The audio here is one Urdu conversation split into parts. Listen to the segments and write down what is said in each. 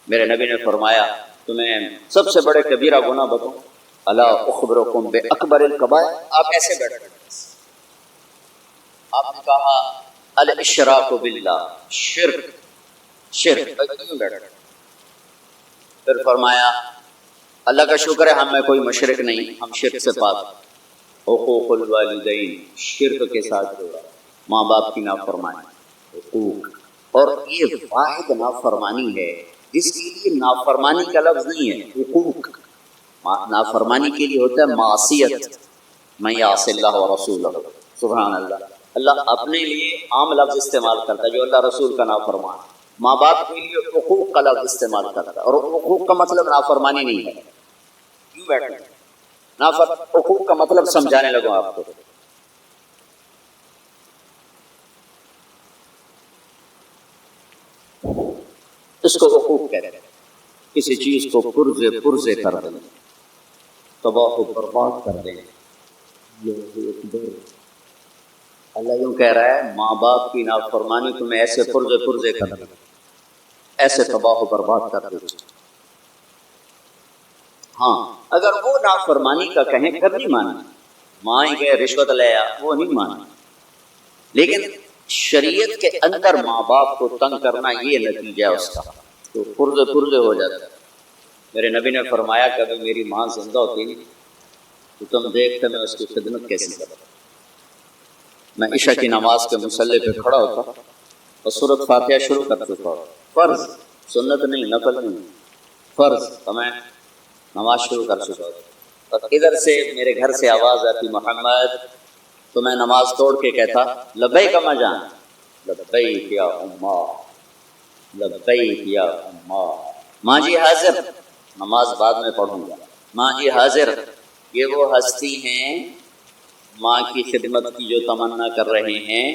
میرے نبی نے فرمایا تمہیں سب سے بڑے کبیرہ گناہ بتاؤں؟ الا اخبرکم باکبر الکبائر، آپ ایسے بیٹھ گئے، آپ نے کہا الاشراک باللہ، شرک، کیوں بیٹھ گئے؟ پھر فرمایا اللہ کا شکر ہے ہم میں کوئی مشرک نہیں، ہم شرک سے پاک۔ حقوق الوالدین، شرک کے ساتھ جوڑا، ماں باپ کی نافرمانی، حقوق، اور یہ واحد نافرمانی ہے جس کے لیے نافرمانی کا لفظ نہیں ہے، حقوق۔ نافرمانی کے لیے ہوتا ہے معصیت، من یعص اللہ ورسولہ، سبحان اللہ۔ اللہ اپنے لیے عام لفظ استعمال کرتا ہے جو اللہ رسول کا نافرمان، ماں باپ کے لیے حقوق کا لفظ استعمال کرتا ہے، اور حقوق کا مطلب نافرمانی نہیں ہے۔ کیوں بیٹھے؟ حقوق کا مطلب سمجھانے لگوں آپ کو۔ اس کو حقوق کہتے ہیں، کسی چیز کو پرزے کر دیں، تباہ و برباد کر دیں۔ اللہ یوں کہہ رہا ہے ماں باپ کی نافرمانی تمہیں ایسے پرزے کر دیں، ایسے تباہ و برباد کر دیں۔ ہاں اگر وہ نافرمانی کا کہیں کر نہیں مانا، ماں ہی کہ رشوت لے آ، وہ نہیں مانا، لیکن شریعت کے اندر ماں باپ کو تنگ کرنا یہ نتیجہ ہے اس کا، تو پرزے ہو جاتا ہے۔ میرے نبی نے فرمایا کہ میری ماں زندہ ہوتی نہیں تو تم دیکھتے میں اس کی خدمت کیسی کرتا۔ میں عشاء کی نماز کے مصلی پہ کھڑا ہوتا اور سورۃ فاتحہ شروع کر چکا ہوتا، فرض، سنت نہیں، نفل نہیں، فرض، تو میں نماز شروع کر چکا ہوتا، اور ادھر سے میرے گھر سے آواز آتی محمد، تو میں نماز توڑ کے کہتا لبیک اما جان، لبیک یا اماں، لبیک یا اماں، ماں جی حاضر، نماز بعد میں پڑھوں گا، ماں جی حاضر۔ یہ وہ ہستی ہیں ماں کی خدمت کی جو تمنا کر رہے ہیں،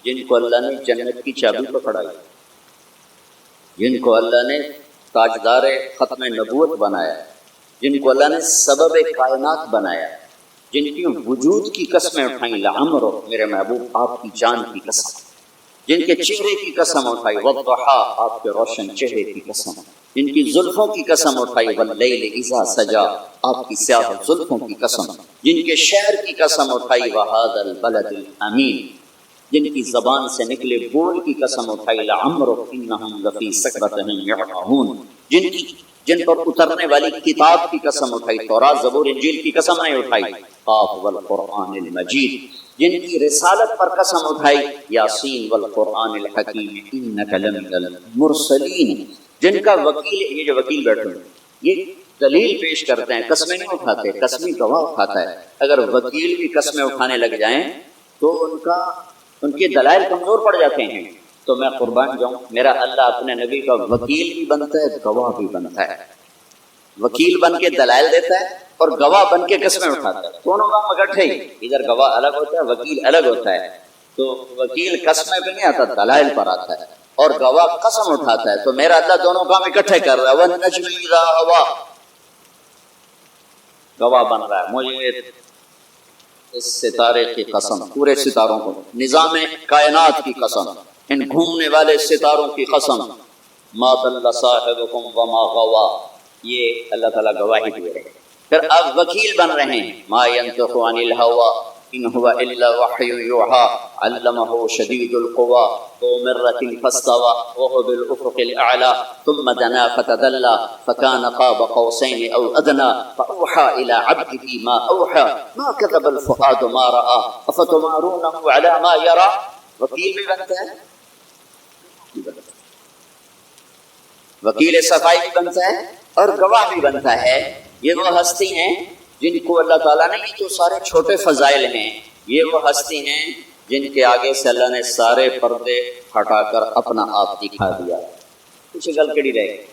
جن کو اللہ نے جنت کی چابی پکڑائی، جن کو اللہ نے تاجدار ختم نبوت بنایا، جن کو اللہ نے سبب کائنات بنایا، جن کی وجود کی قسمیں اٹھائیں، لعمر، میرے محبوب آپ کی جان کی قسم، جن کے چہرے کی قسم اٹھائی، والضحیٰ، آپ کے روشن چہرے کی قسم، جن کی زلفوں کی قسم اٹھائی، واللیل اذا سجا، آپ کی سیاہ زلفوں کی قسم، جن کے شہر کی قسم اٹھائی، وہذا البلد الامین، جن کی زبان سے نکلے بول کی قسم اٹھائی، لعمرک انہم لفی سکرتہم یعمہون، جن پر اترنے والی کتاب کی قسم اٹھائی، تورات زبور انجیل کی قسم نہیں اٹھائی، قاف والقرآن المجید، جن کی رسالت پر قسم اٹھائی، یاسین والقرآن الحکیم انک لمن المرسلین، جن کا وکیل، یہ جو وکیل بیٹھے ہیں یہ دلیل پیش کرتے ہیں، قسمیں نہیں اٹھاتے، قسمی گواہ اٹھاتا ہے۔ اگر وکیل بھی قسمیں اٹھانے لگ جائیں تو ان کے دلائل کمزور پڑ جاتے ہیں، تو میں قربان جاؤں، میرا اللہ اپنے نبی کا وکیل بھی بنتا ہے، گواہ بھی بنتا ہے، وکیل بن کے دلائل دیتا ہے اور گواہ بن کے قسمیں اٹھاتا ہے، دونوں کام اکٹھے ہی، ادھر گواہ الگ ہوتا ہے، وکیل الگ ہوتا ہے، تو وکیل قسمیں پہ نہیں آتا، دلائل پر آتا ہے، اور گواہ قسم اٹھاتا ہے، تو میرا اللہ دونوں کام اکٹھے کر رہا ہے، وَالنَّجْمِ إِذَا هَوَىٰ، گواہ بن رہا ہے، مجھے اس ستارے کی قسم، پورے ستاروں کو، نظام کائنات کی قسم، ان گھومنے والے ستاروں کی قسم، ما ضل صاحبکم وما غوا، یہ اللہ تعالیٰ گواہی دے رہے ہیں۔ پھر اب وکیل بن رہے ہیں، ما ينطق عن الهوى ان هو الا وحی یوحى علمه شدید القوى ذو مرة فاستوى وهو بالافق الاعلى ثم دنا فتدلى فكان قاب قوسين او ادنى فاوحى الى عبده ما اوحى ما كذب الفؤاد ما راى افتمارونه على ما يرى۔ وکیل بھی بنتا ہے، وکیل صفائی بھی بنتا ہے اور گواہ بھی بنتا ہے۔ یہ وہ ہستی ہیں جن کو اللہ تعالیٰ نے، یہ تو سارے چھوٹے فضائل ہیں، یہ وہ ہستی ہیں جن کے آگے سے اللہ نے سارے پردے ہٹا کر اپنا آپ دکھا دیا۔ کچھ گل کڑی رہ گئی،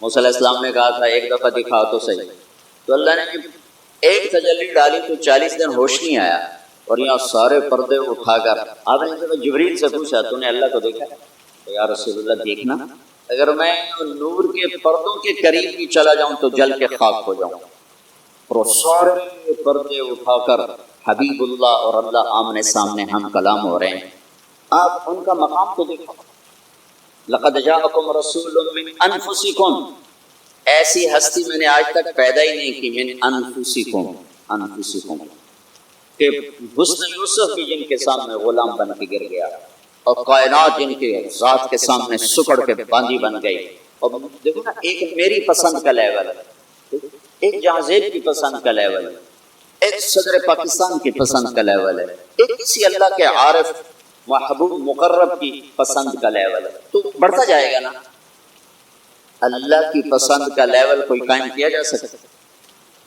موسیٰ علیہ السلام نے کہا تھا ایک دفعہ دکھا تو صحیح، تو اللہ نے ایک تجلی ڈالی تو 40 دن ہوش نہیں آیا، اور یہاں سارے پردے اٹھا کر آپ نے تو جبریل سے پوچھا تو نے اللہ کو دیکھا؟ تو یا رسول اللہ دیکھنا، اگر میں نور کے پردوں کے قریب بھی چلا جاؤں تو جل کے خاک ہو جاؤں، اور سارے پردے اٹھا کر حبیب اللہ اور اللہ آمنے سامنے ہم کلام ہو رہے ہیں، آپ ان کا مقام تو دیکھو۔ لقد جاءکم رسول من انفسکم، ایسی ہستی میں نے آج تک پیدا ہی نہیں کی، من انفسکم، انفسکم، کہ حسن یوسف بھی جن کے سامنے غلام بن کے گر گیا اور کائنات جن کے ذات کے سامنے سکڑ کے باندھی بن گئی. اور دیکھو نا، ایک میری پسند کا لیول ہے، ایک جہازیب کی پسند کا لیول ہے، ایک صدر پاکستان کی پسند کا لیول ہے، ایک کسی اللہ کے عارف محبوب مقرب کی پسند کا لیول ہے. تو بڑھتا جائے گا نا. اللہ کی پسند کا لیول کوئی قائم کیا جا سکتا؟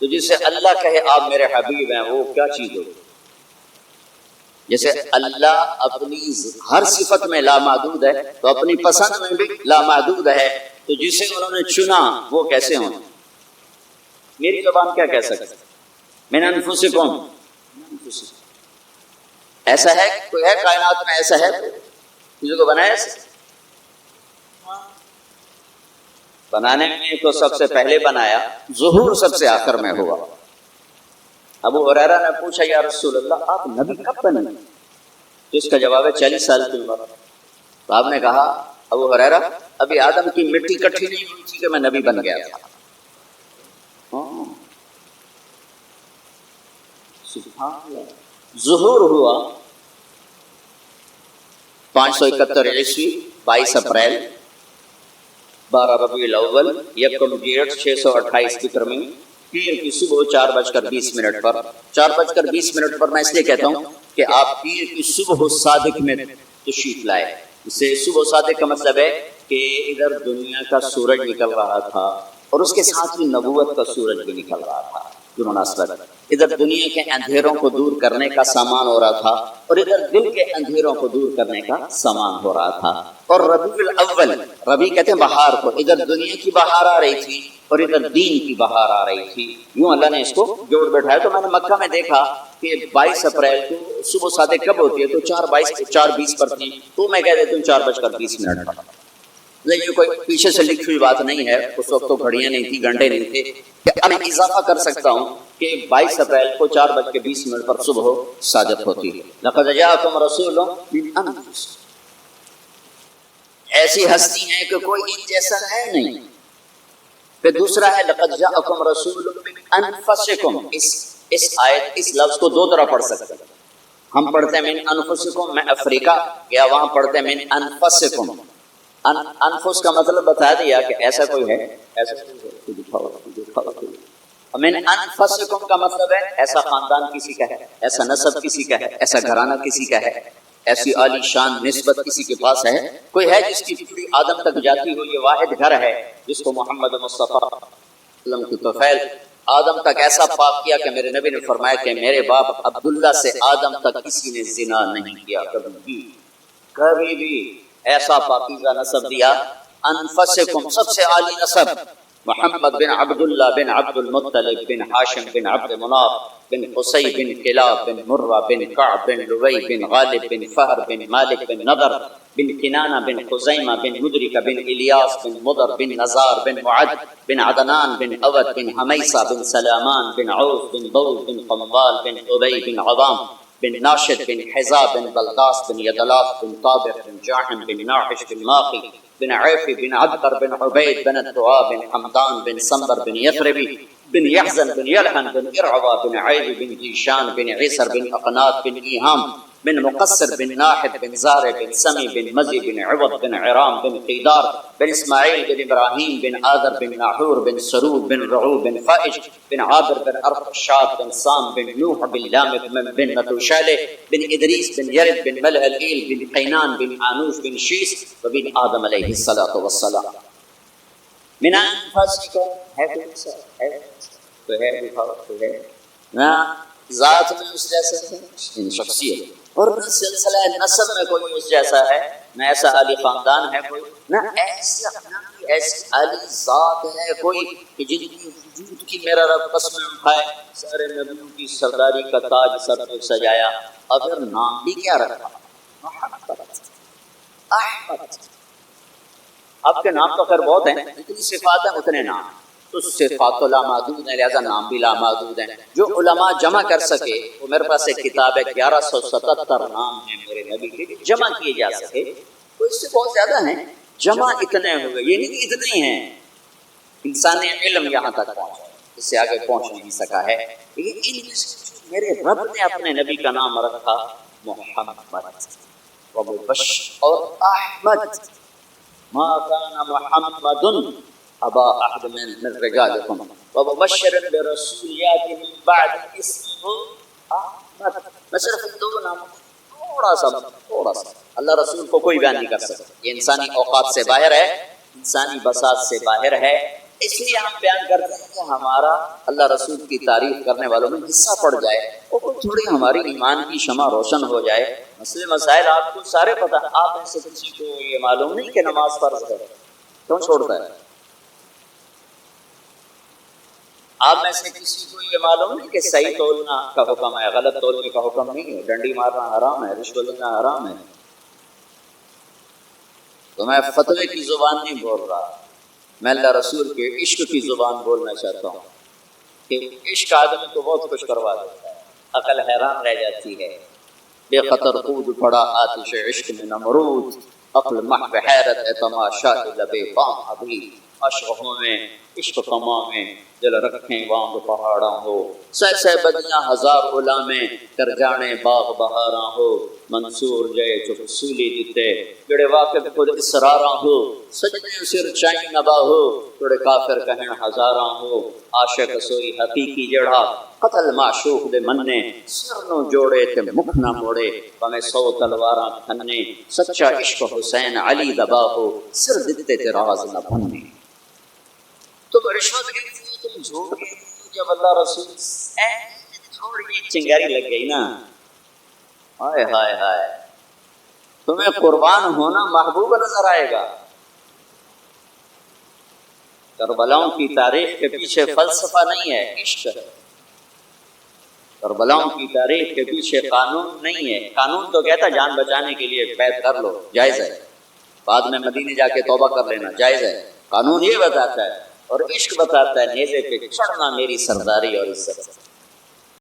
تو جسے اللہ کہے آپ میرے حبیب ہیں، وہ کیا چیز ہوگی؟ جیسے اللہ اپنی ہر صفت میں لامحدود ہے تو اپنی پسند میں بھی لامحدود ہے، تو جسے انہوں نے چنا وہ کیسے ہوں؟ میری زبان کیا کہہ سکتے؟ من انفسکم، ایسا ہے کوئی ہے کائنات میں؟ ایسا ہے کسی کو بنایا؟ بنانے میں تو سب سے پہلے بنایا، ظہور سب سے آخر میں ہوا. ابو ہریرہ نے پوچھا یا رسول اللہ آپ نبی کب بنے؟ تو اس کا جواب ہے 40 سال کی عمر. تو آپ نے کہا ابو ہریرہ ابھی آدم کی مٹی کٹھی نہیں ہوئی تھی کہ میں نبی بن گیا تھا. ظہور ہوا 571 عیسوی 22 اپریل 12 ربیع الاول یکم گیٹ 628 فکر میں، پیر کی صبح 4:20 پر. 4:20 پر میں اس لیے کہتا ہوں کہ آپ پیر کی صبح صادق میں تشریف لائے. اس سے صبح صادق کا مطلب ہے کہ ادھر دنیا کا سورج نکل رہا تھا اور اس کے ساتھ ہی نبوت کا سورج بھی نکل رہا تھا. جو مناسبت، ادھر دنیا کے اندھیروں کو دور کرنے کا سامان ہو رہا تھا اور ادھر دل کے اندھیروں کو دور کرنے کا سامان ہو رہا تھا. اور ربیع الاول، ربیع کہتے ہیں بہار کو، ادھر دنیا کی بہار آ رہی تھی اور ادھر دین کی بہار آ رہی تھی. یوں اللہ نے اس کو جوڑ بیٹھایا. تو میں نے مکہ میں دیکھا کہ 22 اپریل کو صبح صادق کب ہوتی ہے؟ تو 4:20 پر تھی. تو میں کہہ دیتا ہوں 4:20 پر. لیکن کوئی پیچھے سے لکھی ہوئی بات نہیں ہے، اس وقت تو گھڑیاں نہیں تھی، گھنٹے نہیں تھے. اب میں اضافہ کر سکتا ہوں کہ 22 اپریل کو 4:20 پر صبح صادق ہوتی ہے. لقد جاءکم رسول من انفسکم، ایسی ہستی ہیں کہ کوئی ان جیسا ہے نہیں. پھر دوسرا ہے لقد جاءکم رسول من انفسکم. اس آیت، اس لفظ کو دو طرح پڑھ سکتے ہیں. ہم پڑھتے ہیں من انفسکم، میں افریقہ گیا وہاں پڑھتے ہیں من انفسکم. انفس کا مطلب بتا دیا کہ ایسا کوئی ہے، ایسا کوئی. من انفسکم کا مطلب ہے ایسا خاندان کسی کا ہے، ایسا نسب کسی کا ہے، ایسا گھرانہ کسی کا ہے، ایسی عالی شان نسبت کسی کے پاس ہے. کوئی ہے جس کی پوری آدم تک جاتی ہوئی یہ واحد گھر ہے، جس کو محمد مصطفیٰ صلی اللہ علیہ وسلم کی طفیل آدم تک ایسا پاک کیا کہ میرے نبی نے فرمایا کہ میرے باپ عبداللہ سے آدم تک کسی نے زنا نہیں کیا کبھی بھی. ایسا پاکیزہ نسب دیا. انفسکم، سب سے عالی نسب، محمد بن عبداللہ بن عبد المطلب بن ہاشم بن عبد مناف بن قصی بن کلاب بن مرہ بن کعب بن لوی بن غالب بن فہر بن مالک بن نضر بن کنانہ بن خزیمہ بن مدرکہ بن الیاس بن مضر بن نزار بن معد بن عدنان بن عود بن حمیسہ بن سلامان بن عوف بن بوز بن قموال بن عبی بن عظام بن ناشد بن حزاب بن بلقاس بن یدلاف بن طابق بن جاحم بن ناحش بن ماقی بن عیفی بن عبقر بن عبید بن الدعاء بن حمدان بن سمبر بن یثربی بن یحزن بن یلحن بن ارعوا بن عیب بن دیشان بن عیسر بن اقنات بن ایہام بن مقصر بن ناحد بن زار بن سمی بن مزی بن عوض بن عرام بن قیدار بن اسماعیل بن ابراہیم بن آدر بن ناحور بن سرود بن رعو بن فائج بن عابر بن ارفشاد بن سام بن نوح بن لامق بن متوشالہ بن ادریس بن یرد بن ملہلیل بن قینان بن آنوش بن شیس وبن آدم علیہ السلام. من انفسکم، ہے کوئی ہے نا ذات میں اس جیسا ہے، شخصیت اور نہ سلسلہ نسب میں کوئی اس جیسا ہے، نہ ایسا عالی خاندان ہے کوئی، نہ ایسی عالی ذات ہے کوئی کہ جن کی وجود کی میرا رب قسم اٹھائے. سارے نبیوں کی سرداری کا تاج سر پہ سجایا، اگر نام بھی کیا رکھا؟ احمد. آپ کے نام تو خیر بہت ہیں، جتنی صفات ہیں اتنے نام. تو صفات تو لامحدود ہیں، لہذا نام بھی لامحدود ہیں. جو علماء جمع کر سکے، وہ میرے پاس ایک کتاب ہے 1177 نام ہیں میرے نبی کے جمع کیے جا سکے، تو اس سے بہت زیادہ ہیں. جمع اتنے ہوئے، یہ نہیں کہ اتنے ہی ہیں، انسانی علم یہاں تک پہنچا، اس سے آگے پہنچ نہیں سکا ہے، لیکن ان میں سے میرے رب نے اپنے نبی کا نام رکھا محمد ومبشر اور احمد، ما كان محمد ابا احد من رجالكم ومبشرا برسول ياتي من بعد اسمه احمد. میں صرف دو نام تھوڑا سا اللہ رسول کو کوئی بیان نہیں کر سکتا، یہ انسانی اوقات سے باہر ہے، انسانی بساط سے باہر ہے، اس لیے ہم بیان کرتے ہیں کہ ہمارا اللہ رسول کی تعریف کرنے والوں میں حصہ پڑ جائے اور تھوڑی ہماری ایمان کی شمع روشن ہو جائے. مسئلے مسائل آپ کو سارے پتہ، آپ میں سے کسی کو یہ معلوم نہیں کہ نماز فرض ہے، کیوں چھوڑتا ہے؟ آپ میں سے کسی کو یہ معلوم نہیں کہ صحیح تولنا کا حکم ہے، غلط تولنے کا حکم نہیں ہے، ڈنڈی مارنا حرام ہے، رشوت لینا حرام ہے. تو میں فتوے کی زبان نہیں بول رہا، میں اللہ رسول کے عشق کی زبان بولنا چاہتا ہوں کہ عشق آدمی کو بہت کچھ کروا دیتا ہے، عقل حیران رہ جاتی ہے. بے خطر کود پڑا آتش عشق میں نمرود، عقل محو حیرت ہے تماشا لبے بام ابھی، عشقوں میں عشق کما میں دل رکھیں وانگ پہاڑاں ہو، سہ بدیاں ہزار غلامیں کر جانے باغ بہاراں ہو، منصور جے چپ سولی دیتے جڑے واقف خود اسراراں ہو، سجدے سر چائیں نبا ہو جڑے کافر کہن ہزاراں ہو، عاشق سوئی حقیقی جڑا قتل معشوق دے مننے، سر نو جوڑے تے مکھ نہ موڑے پمیں 100 تلواراں کھنے، سچا عشق حسین علی دبا ہو سر دتے تے راز نہ بننے. تم رشوت لیتی ہو، تم جھوٹ لیتی ہو، جب اللہ رسول تھوڑی چنگاری لگ گئی نا، ہائے ہائے ہائے، تمہیں قربان ہونا محبوب نظر آئے گا. کربلاؤں کی تاریخ کے پیچھے فلسفہ نہیں ہے، عشق ہے. کربلاؤں کی تاریخ کے پیچھے قانون نہیں ہے، قانون تو کہتا جان بچانے کے لیے بیعت کر لو، جائز ہے، بعد میں مدینے جا کے توبہ کر لینا، جائز ہے، قانون یہ بتاتا ہے. اور عشق بتاتا ہے نیزے پہ چڑھنا میری سرداری اور عزت.